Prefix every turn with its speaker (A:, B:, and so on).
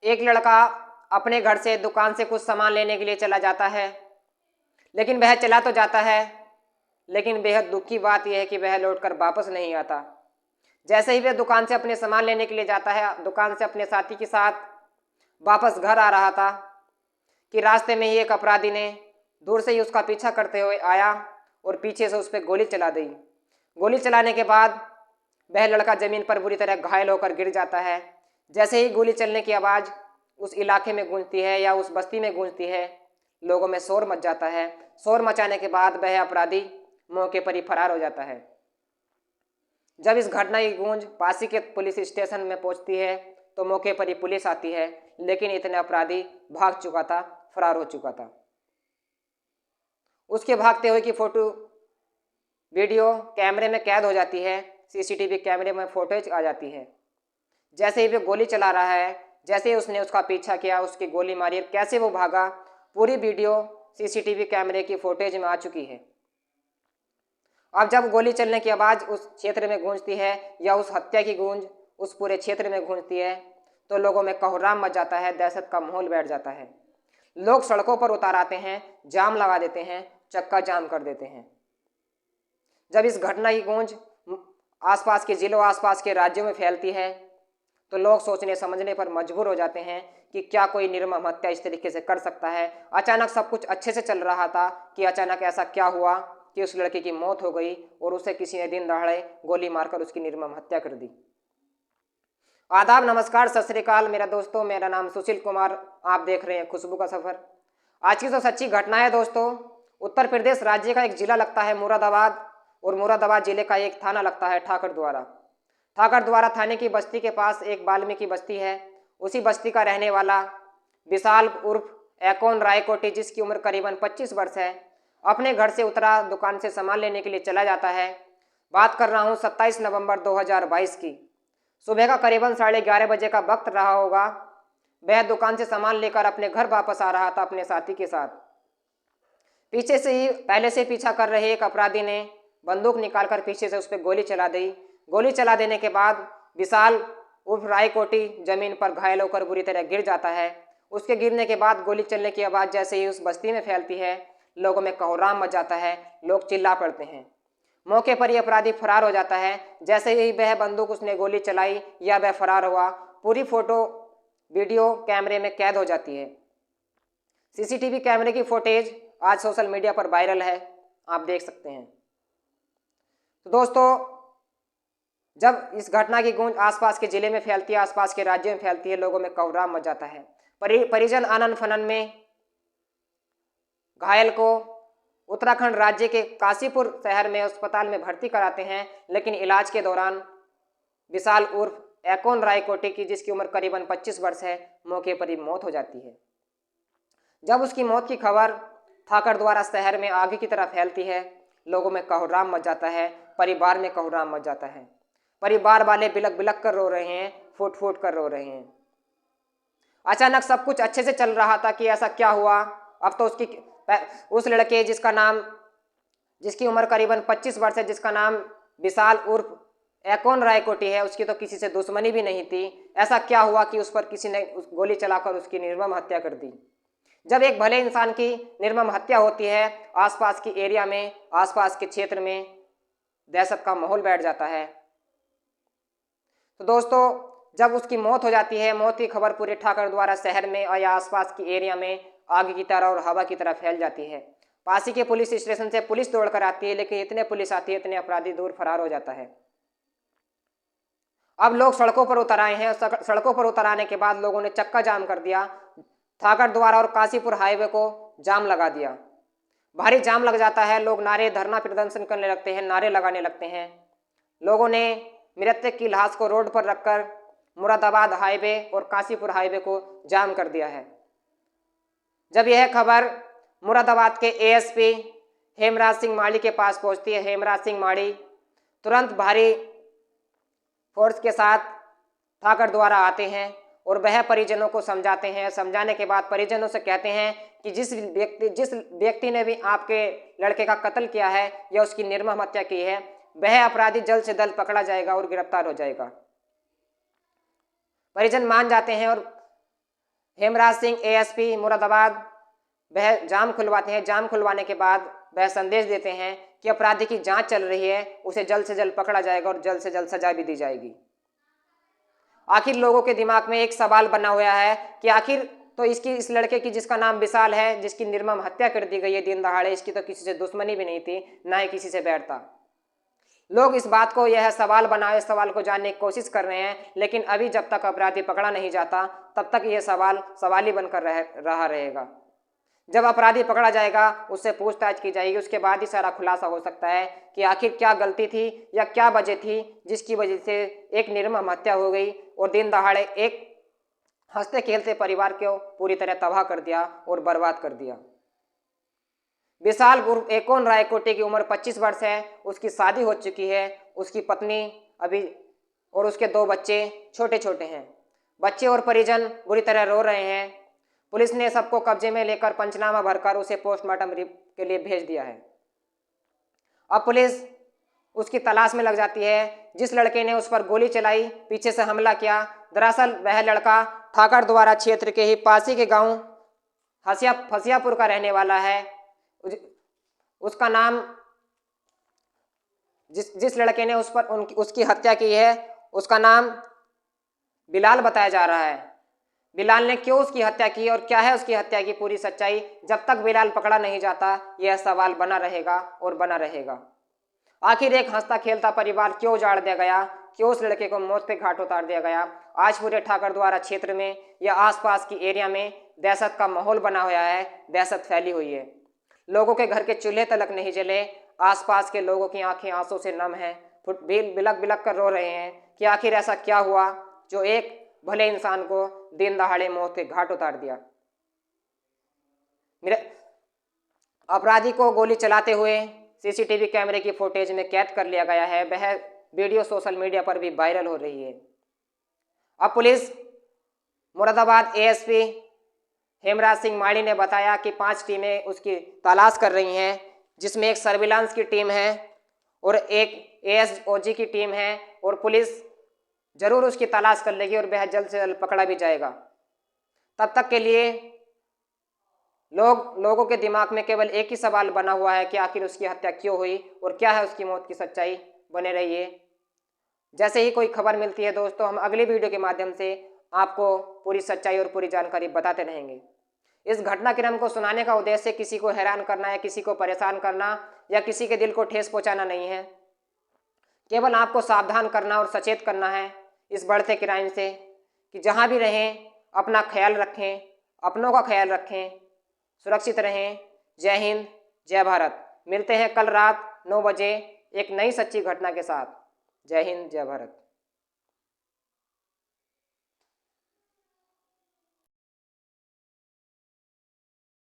A: एक लड़का अपने घर से दुकान से कुछ सामान लेने के लिए चला जाता है, लेकिन वह चला तो जाता है, लेकिन बेहद दुख की बात यह है कि वह लौटकर वापस नहीं आता। जैसे ही वह दुकान से अपने सामान लेने के लिए जाता है, दुकान से अपने साथी के साथ वापस घर आ रहा था कि रास्ते में ही एक अपराधी ने दूर से ही उसका पीछा करते हुए आया और पीछे से उस पर गोली चला दी। गोली चलाने के बाद वह लड़का ज़मीन पर बुरी तरह घायल होकर गिर जाता है। जैसे ही गोली चलने की आवाज़ उस इलाके में गूंजती है या उस बस्ती में गूंजती है, लोगों में शोर मच जाता है। शोर मचाने के बाद वह अपराधी मौके पर ही फरार हो जाता है। जब इस घटना की गूंज पासी के पुलिस स्टेशन में पहुंचती है तो मौके पर ही पुलिस आती है, लेकिन इतने अपराधी भाग चुका था, फरार हो चुका था। उसके भागते हुए की फोटो वीडियो कैमरे में कैद हो जाती है, सीसीटीवी कैमरे में फोटेज आ जाती है। जैसे ही वो गोली चला रहा है, जैसे ही उसने उसका पीछा किया, उसकी गोली मारी, कैसे वो भागा, पूरी वीडियो सीसीटीवी कैमरे की फोटेज में आ चुकी है। अब जब गोली चलने की आवाज़ उस क्षेत्र में गूंजती है या उस हत्या की गूंज उस पूरे क्षेत्र में गूंजती है तो लोगों में कोहराम मच जाता है, दहशत का माहौल बैठ जाता है। लोग सड़कों पर उतर आते हैं, जाम लगा देते हैं, चक्का जाम कर देते हैं। जब इस घटना की गूंज आसपास के जिलों, आसपास के राज्यों में फैलती है तो लोग सोचने समझने पर मजबूर हो जाते हैं कि क्या कोई निर्मम हत्या इस तरीके से कर सकता है। अचानक सब कुछ अच्छे से चल रहा था कि अचानक ऐसा क्या हुआ कि उस लड़के की मौत हो गई और उसे किसी ने दिन दहाड़े गोली मारकर उसकी निर्मम हत्या कर दी। आदाब, नमस्कार, सत श्री अकाल मेरा दोस्तों, मेरा नाम सुशील कुमार, आप देख रहे हैं खुशबू का सफ़र। आज की जो सच्ची घटना है दोस्तों, उत्तर प्रदेश राज्य का एक जिला लगता है मुरादाबाद, और मुरादाबाद जिले का एक थाना लगता है ठाकरद्वारा। ठाकरद्वारा थाने की बस्ती के पास एक वाल्मीकि बस्ती है। उसी बस्ती का रहने वाला विशाल उर्फ एकौन रायकोटी, जिसकी उम्र करीबन 25 वर्ष है, अपने घर से उतरा, दुकान से सामान लेने के लिए चला जाता है। बात कर रहा हूँ 27 नवंबर 2022 की। सुबह का करीबन 11:30 बजे का वक्त रहा होगा। वह दुकान से सामान लेकर अपने घर वापस आ रहा था अपने साथी के साथ। पीछे से ही पहले से पीछा कर रहे एक अपराधी ने बंदूक निकालकर पीछे से उस पर गोली चला दी। गोली चला देने के बाद विशाल उर्फ रायकोटी जमीन पर घायल होकर बुरी तरह गिर जाता है। उसके गिरने के बाद गोली चलने की आवाज़ जैसे ही उस बस्ती में फैलती है, लोगों में कोहराम मच जाता है, लोग चिल्ला पड़ते हैं। मौके पर ही अपराधी फरार हो जाता है। जैसे ही वह बंदूक उसने गोली चलाई या वह फरार हुआ, पूरी फोटो वीडियो कैमरे में कैद हो जाती है। सीसीटीवी कैमरे की फुटेज आज सोशल मीडिया पर वायरल है, आप देख सकते हैं। तो दोस्तों, जब इस घटना की गूंज आसपास के जिले में फैलती है, आसपास के राज्यों में फैलती है, लोगों में कोहराम मच जाता है। परिजन आनन फनन में घायल को उत्तराखंड राज्य के काशीपुर शहर में अस्पताल में भर्ती कराते हैं, लेकिन इलाज के दौरान विशाल उर्फ एकौन रायकोटी की, जिसकी उम्र करीबन 25 वर्ष है, मौके पर ही मौत हो जाती है। जब उसकी मौत की खबर ठाकरद्वारा शहर में आगे की तरह फैलती है, लोगों में कोहराम मच जाता है, परिवार में कोहराम मच जाता है। परिवार वाले बिलक बिलक कर रो रहे हैं, फूट फूट कर रो रहे हैं। अचानक सब कुछ अच्छे से चल रहा था कि ऐसा क्या हुआ। अब तो उस लड़के जिसकी उम्र करीबन 25 वर्ष है, जिसका नाम विशाल उर्फ एकौन रायकोटी है, उसकी तो किसी से दुश्मनी भी नहीं थी। ऐसा क्या हुआ कि उस पर किसी ने गोली चलाकर उसकी निर्मम हत्या कर दी। जब एक भले इंसान की निर्मम हत्या होती है, आसपास की एरिया में, आसपास के क्षेत्र में दहशत का माहौल बैठ जाता है। तो दोस्तों, जब उसकी मौत हो जाती है, मौत की खबर पूरे ठाकरद्वारा शहर में या आसपास की एरिया में आग की तरह और हवा की तरह फैल जाती है। पासी के पुलिस स्टेशन से पुलिस दौड़कर आती है, लेकिन इतने पुलिस आती है, इतने अपराधी दूर फरार हो जाता है। अब लोग सड़कों पर उतर आए हैं। सड़कों पर उतर आने के बाद लोगों ने चक्का जाम कर दिया। ठाकरद्वारा और काशीपुर हाईवे को जाम लगा दिया। भारी जाम लग जाता है। लोग नारे, धरना प्रदर्शन करने लगते हैं, नारे लगाने लगते हैं। लोगों ने मृतक की लाश को रोड पर रखकर मुरादाबाद हाईवे और काशीपुर हाईवे को जाम कर दिया है। जब यह खबर मुरादाबाद के एएसपी हेमराज सिंह माड़ी के पास पहुंचती है, हेमराज सिंह माड़ी तुरंत भारी फोर्स के साथ ठाकरद्वारा आते हैं और वह परिजनों को समझाते हैं। समझाने के बाद परिजनों से कहते हैं कि जिस व्यक्ति ने भी आपके लड़के का कत्ल किया है या उसकी निर्मम हत्या की है, वह अपराधी जल्द से जल्द पकड़ा जाएगा और गिरफ्तार हो जाएगा। परिजन मान जाते हैं और हेमराज सिंह एएसपी मुरादाबाद वह जाम खुलवाते हैं। जाम खुलवाने के बाद वह संदेश देते हैं कि अपराधी की जांच चल रही है, उसे जल्द से जल्द पकड़ा जाएगा और जल्द से जल्द सजा भी दी जाएगी। आखिर लोगों के दिमाग में एक सवाल बना हुआ है कि आखिर तो इस लड़के की जिसका नाम विशाल है, जिसकी निर्मम हत्या कर दी गई है दिन दहाड़े, इसकी तो किसी से दुश्मनी भी नहीं थी, ना ही किसी से बैठता। लोग इस बात को, यह सवाल बनाए, इस सवाल को जानने की कोशिश कर रहे हैं, लेकिन अभी जब तक अपराधी पकड़ा नहीं जाता तब तक यह सवाल ही बनकर रहा रहेगा। जब अपराधी पकड़ा जाएगा, उससे पूछताछ की जाएगी, उसके बाद ही सारा खुलासा हो सकता है कि आखिर क्या गलती थी या क्या वजह थी जिसकी वजह से एक निर्मम हत्या हो गई और दिन दहाड़े एक हंसते खेलते परिवार को पूरी तरह तबाह कर दिया और बर्बाद कर दिया। विशाल उर्फ एकोन रायकोटे की उम्र 25 वर्ष है, उसकी शादी हो चुकी है, उसकी पत्नी अभी और उसके 2 बच्चे छोटे छोटे हैं। बच्चे और परिजन बुरी तरह रो रहे हैं। पुलिस ने सबको कब्जे में लेकर पंचनामा भरकर उसे पोस्टमार्टम के लिए भेज दिया है। अब पुलिस उसकी तलाश में लग जाती है। जिस लड़के ने उस पर गोली चलाई, पीछे से हमला किया, दरअसल वह लड़का ठाकर द्वारा क्षेत्र के ही पासी के गांव फसियापुर का रहने वाला है। उसका नाम, जिस लड़के ने उसकी हत्या की है, उसका नाम बिलाल बताया जा रहा है। बिलाल ने क्यों उसकी हत्या की और क्या है उसकी हत्या की पूरी सच्चाई, जब तक बिलाल पकड़ा नहीं जाता यह सवाल बना रहेगा और बना रहेगा। आखिर एक हंसता खेलता परिवार क्यों उजाड़ दिया गया, क्यों उस लड़के को मौत के घाट उतार दिया गया। आज पूरे ठाकर द्वारा क्षेत्र में या आसपास की एरिया में दहशत का माहौल बना हुआ है, दहशत फैली हुई है। लोगों के घर के चूल्हे तलक नहीं जले, आसपास के लोगों की आंखें आंसू से नम हैं, बिलक बिलक कर रो रहे हैं कि आखिर ऐसा क्या हुआ जो एक भले इंसान को दिन दहाड़े मौत के घाट उतार दिया। मेरे अपराधी को गोली चलाते हुए सीसीटीवी कैमरे की फुटेज में कैद कर लिया गया है। वह वीडियो सोशल मीडिया पर भी वायरल हो रही है। अब पुलिस मुरादाबाद एएसपी हेमराज सिंह माड़ी ने बताया कि 5 टीमें उसकी तलाश कर रही हैं, जिसमें एक सर्विलांस की टीम है और एक एएसओजी की टीम है, और पुलिस जरूर उसकी तलाश कर लेगी और वह जल्द से जल्द पकड़ा भी जाएगा। तब तक के लिए लोगों के दिमाग में केवल एक ही सवाल बना हुआ है कि आखिर उसकी हत्या क्यों हुई और क्या है उसकी मौत की सच्चाई। बने रहिए। जैसे ही कोई खबर मिलती है दोस्तों, हम अगली वीडियो के माध्यम से आपको पूरी सच्चाई और पूरी जानकारी बताते रहेंगे। इस घटनाक्रम को सुनाने का उद्देश्य किसी को हैरान करना या किसी को परेशान करना या किसी के दिल को ठेस पहुंचाना नहीं है, केवल आपको सावधान करना और सचेत करना है इस बढ़ते क्राइम से कि जहां भी रहें अपना ख्याल रखें, अपनों का ख्याल रखें, सुरक्षित रहें। जय हिंद, जय भारत। मिलते हैं कल रात 9 बजे एक नई सच्ची घटना के साथ। जय हिंद, जय भारत।